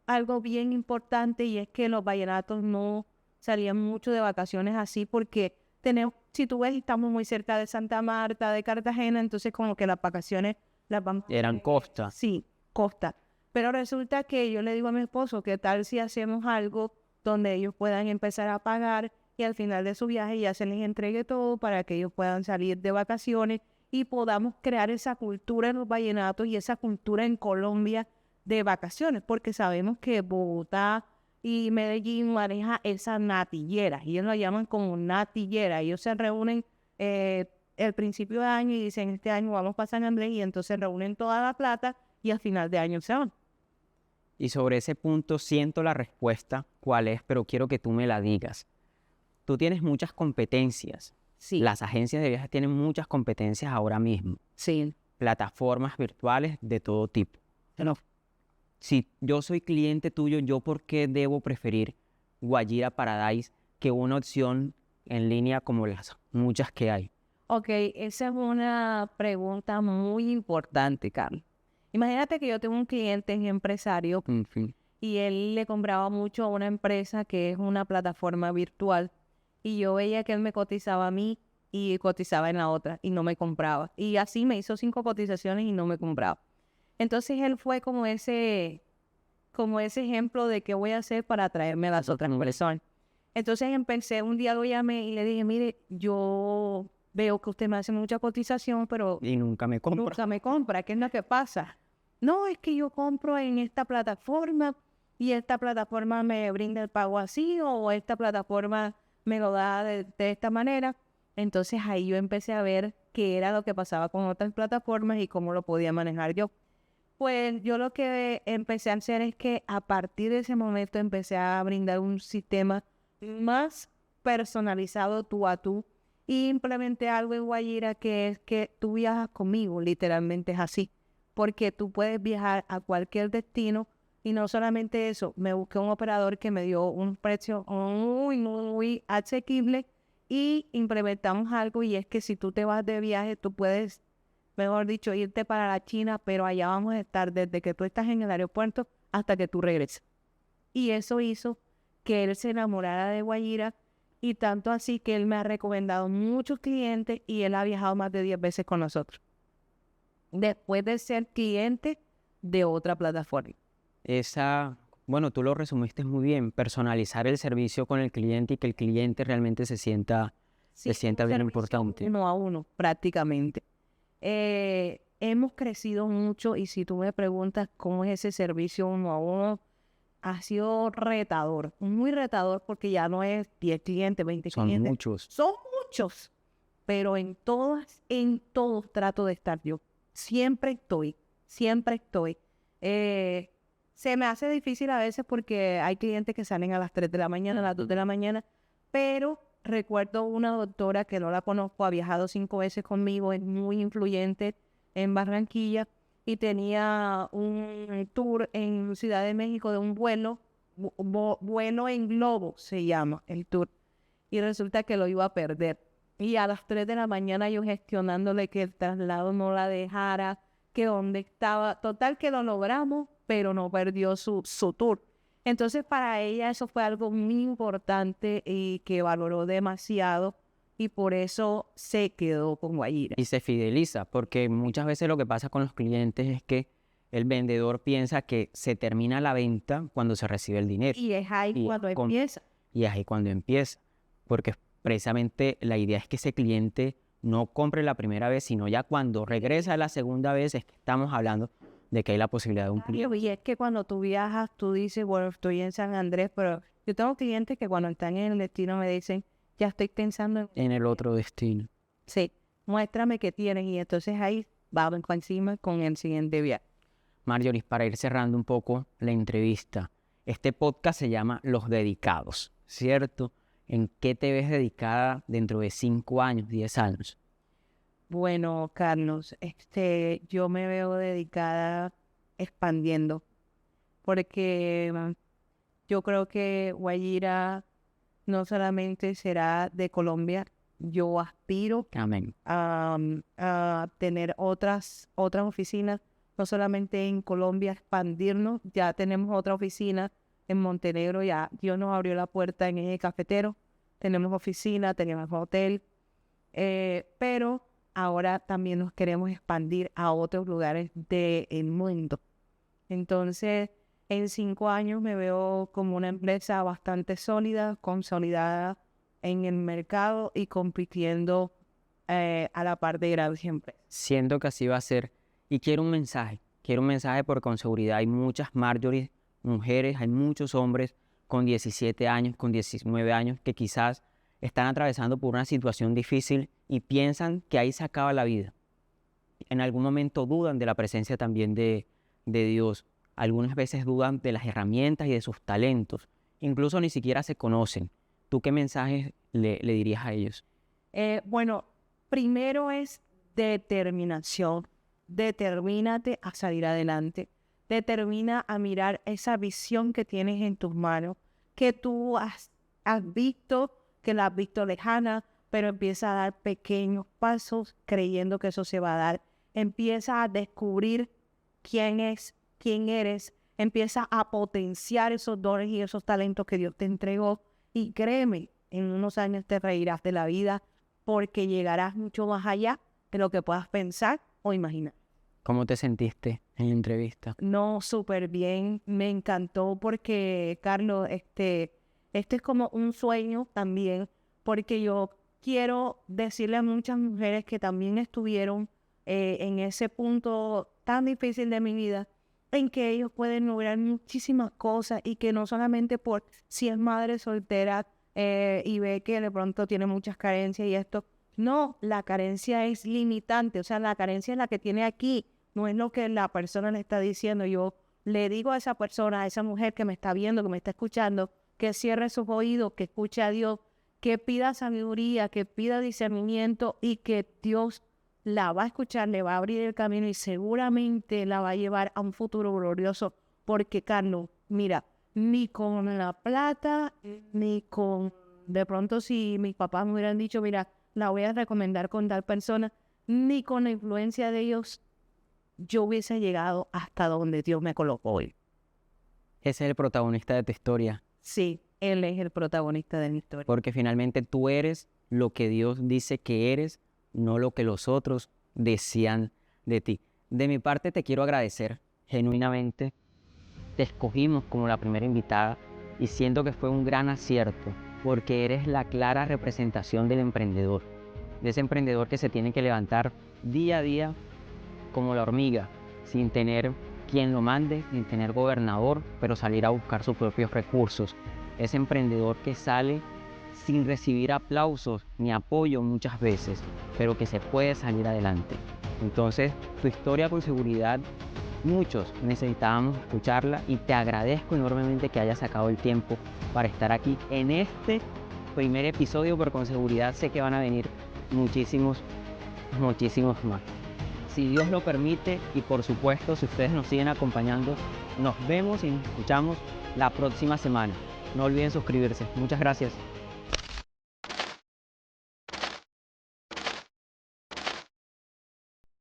algo bien importante, y es que los vallenatos no salían mucho de vacaciones así, porque tenemos, si tú ves, estamos muy cerca de Santa Marta, de Cartagena, entonces como que las vacaciones las vamos... Eran costa. Sí, costa. Pero resulta que yo le digo a mi esposo, ¿qué tal si hacemos algo donde ellos puedan empezar a pagar y al final de su viaje ya se les entregue todo para que ellos puedan salir de vacaciones y podamos crear esa cultura en los vallenatos y esa cultura en Colombia de vacaciones? Porque sabemos que Bogotá y Medellín maneja esa natillera, ellos lo llaman como natillera. Ellos se reúnen el principio de año y dicen, este año vamos para San Andrés, y entonces reúnen toda la plata y al final de año se van. Y sobre ese punto siento la respuesta, cuál es, pero quiero que tú me la digas. Tú tienes muchas competencias. Sí. Las agencias de viajes tienen muchas competencias ahora mismo. Sí. Plataformas virtuales de todo tipo. No. Si yo soy cliente tuyo, ¿yo por qué debo preferir Guayira Paradise que una opción en línea como las muchas que hay? Ok, esa es una pregunta muy importante, Carlos. Imagínate que yo tengo un cliente empresario y él le compraba mucho a una empresa que es una plataforma virtual, y yo veía que él me cotizaba a mí y cotizaba en la otra y no me compraba. Y así me hizo 5 cotizaciones y no me compraba. Entonces él fue como ese ejemplo de qué voy a hacer para atraerme a las otras personas. Entonces empecé, un día lo llamé y le dije, mire, yo veo que usted me hace mucha cotización, pero Y nunca me compra. nunca me compra. ¿Qué es lo que pasa? No, es que yo compro en esta plataforma y esta plataforma me brinda el pago así, o esta plataforma me lo da de esta manera. Entonces ahí yo empecé a ver qué era lo que pasaba con otras plataformas y cómo lo podía manejar yo. Pues yo lo que empecé a hacer es que a partir de ese momento empecé a brindar un sistema más personalizado tú a tú, y implementé algo en Guayira que es que tú viajas conmigo, literalmente es así, porque tú puedes viajar a cualquier destino. Y no solamente eso, me busqué un operador que me dio un precio muy asequible, y implementamos algo, y es que si tú te vas de viaje, tú puedes, mejor dicho, irte para la China, pero allá vamos a estar desde que tú estás en el aeropuerto hasta que tú regreses. Y eso hizo que él se enamorara de Guayira, y tanto así que él me ha recomendado muchos clientes y él ha viajado más de 10 veces con nosotros, después de ser cliente de otra plataforma. Bueno, tú lo resumiste muy bien, personalizar el servicio con el cliente y que el cliente realmente se sienta Sí, sienta un bien servicio importante. 1 a 1 prácticamente. Hemos crecido mucho y si tú me preguntas cómo es ese servicio 1 a 1, ha sido retador, muy retador porque ya no es 10 clientes, 20 Son clientes, muchos. son muchos, pero en todos trato de estar yo. Siempre estoy, siempre estoy. Eh, Se me hace difícil a veces porque hay clientes que salen a las 3 de la mañana, a las 2 de la mañana, pero recuerdo una doctora que no la conozco, ha viajado 5 veces conmigo, es muy influyente en Barranquilla y tenía un tour en Ciudad de México de un vuelo, vuelo en globo se llama el tour, y resulta que lo iba a perder. Y a las 3 de la mañana yo gestionándole que el traslado no la dejara, que dónde estaba, total que lo logramos, pero no perdió su tour. Entonces para ella eso fue algo muy importante y que valoró demasiado y por eso se quedó con Guayira. Y se fideliza, porque muchas veces lo que pasa con los clientes es que el vendedor piensa que se termina la venta cuando se recibe el dinero. Y es ahí Y, cuando con- empieza. y es ahí cuando empieza, porque precisamente la idea es que ese cliente no compre la primera vez, sino ya cuando regresa la segunda vez es que estamos hablando de que hay la posibilidad de un cliente. Y es que cuando tú viajas, tú dices, bueno, estoy en San Andrés, pero yo tengo clientes que cuando están en el destino me dicen, ya estoy pensando en, En el otro destino. sí, muéstrame qué tienen. Y entonces ahí vamos encima con el siguiente viaje. Marjorie, para ir cerrando un poco la entrevista, este podcast se llama Los Dedicados, ¿cierto? ¿En qué te ves dedicada dentro de 5 años, 10 años? Bueno, Carlos, yo me veo dedicada expandiendo, porque yo creo que Guayira no solamente será de Colombia, yo aspiro Amén. a tener otras oficinas, no solamente en Colombia, expandirnos. Ya tenemos otra oficina en Montenegro, ya Dios nos abrió la puerta en el cafetero, tenemos oficina, tenemos hotel, pero ahora también nos queremos expandir a otros lugares del mundo. Entonces, en 5 años me veo como una empresa bastante sólida, consolidada en el mercado y compitiendo a la par de grandes empresas. Siento que así va a ser. Y quiero un mensaje porque con seguridad hay muchas Marjorie, mujeres, hay muchos hombres con 17 años, con 19 años, que quizás están atravesando por una situación difícil y piensan que ahí se acaba la vida. En algún momento dudan de la presencia también de Dios. Algunas veces dudan de las herramientas y de sus talentos. Incluso ni siquiera se conocen. ¿Tú qué mensajes le dirías a ellos? Bueno, primero es determinación. Determínate a salir adelante. Determina a mirar esa visión que tienes en tus manos, que tú has visto, que la has visto lejana, pero empieza a dar pequeños pasos creyendo que eso se va a dar. Empieza a descubrir quién eres, empieza a potenciar esos dones y esos talentos que Dios te entregó y créeme, en unos años te reirás de la vida porque llegarás mucho más allá de lo que puedas pensar o imaginar. ¿Cómo te sentiste en la entrevista? No, súper bien, me encantó porque, Carlos, este es como un sueño también, porque yo quiero decirle a muchas mujeres que también estuvieron en ese punto tan difícil de mi vida, en que ellos pueden lograr muchísimas cosas y que no solamente por si es madre soltera y ve que de pronto tiene muchas carencias y esto, no, la carencia es limitante, o sea, la carencia es la que tiene aquí, no es lo que la persona le está diciendo. Yo le digo a esa persona, a esa mujer que me está viendo, que me está escuchando, que cierre sus oídos, que escuche a Dios, que pida sabiduría, que pida discernimiento y que Dios la va a escuchar, le va a abrir el camino y seguramente la va a llevar a un futuro glorioso. Porque, Carlos, mira, ni con la plata, ni con, de pronto si mis papás me hubieran dicho, mira, la voy a recomendar con tal persona, ni con la influencia de ellos, yo hubiese llegado hasta donde Dios me colocó hoy. Ese es el protagonista de tu historia, Sí, Él es el protagonista de mi historia. porque finalmente tú eres lo que Dios dice que eres, no lo que los otros decían de ti. De mi parte te quiero agradecer genuinamente. Te escogimos como la primera invitada y siento que fue un gran acierto porque eres la clara representación del emprendedor, de ese emprendedor que se tiene que levantar día a día como la hormiga, sin tener quien lo mande, sin tener gobernador, pero salir a buscar sus propios recursos. Ese emprendedor que sale sin recibir aplausos ni apoyo muchas veces, pero que se puede salir adelante. Entonces, tu historia con seguridad, muchos necesitábamos escucharla y te agradezco enormemente que hayas sacado el tiempo para estar aquí en este primer episodio, pero con seguridad sé que van a venir muchísimos más. Si Dios lo permite y por supuesto si ustedes nos siguen acompañando, nos vemos y nos escuchamos la próxima semana. No olviden suscribirse. Muchas gracias.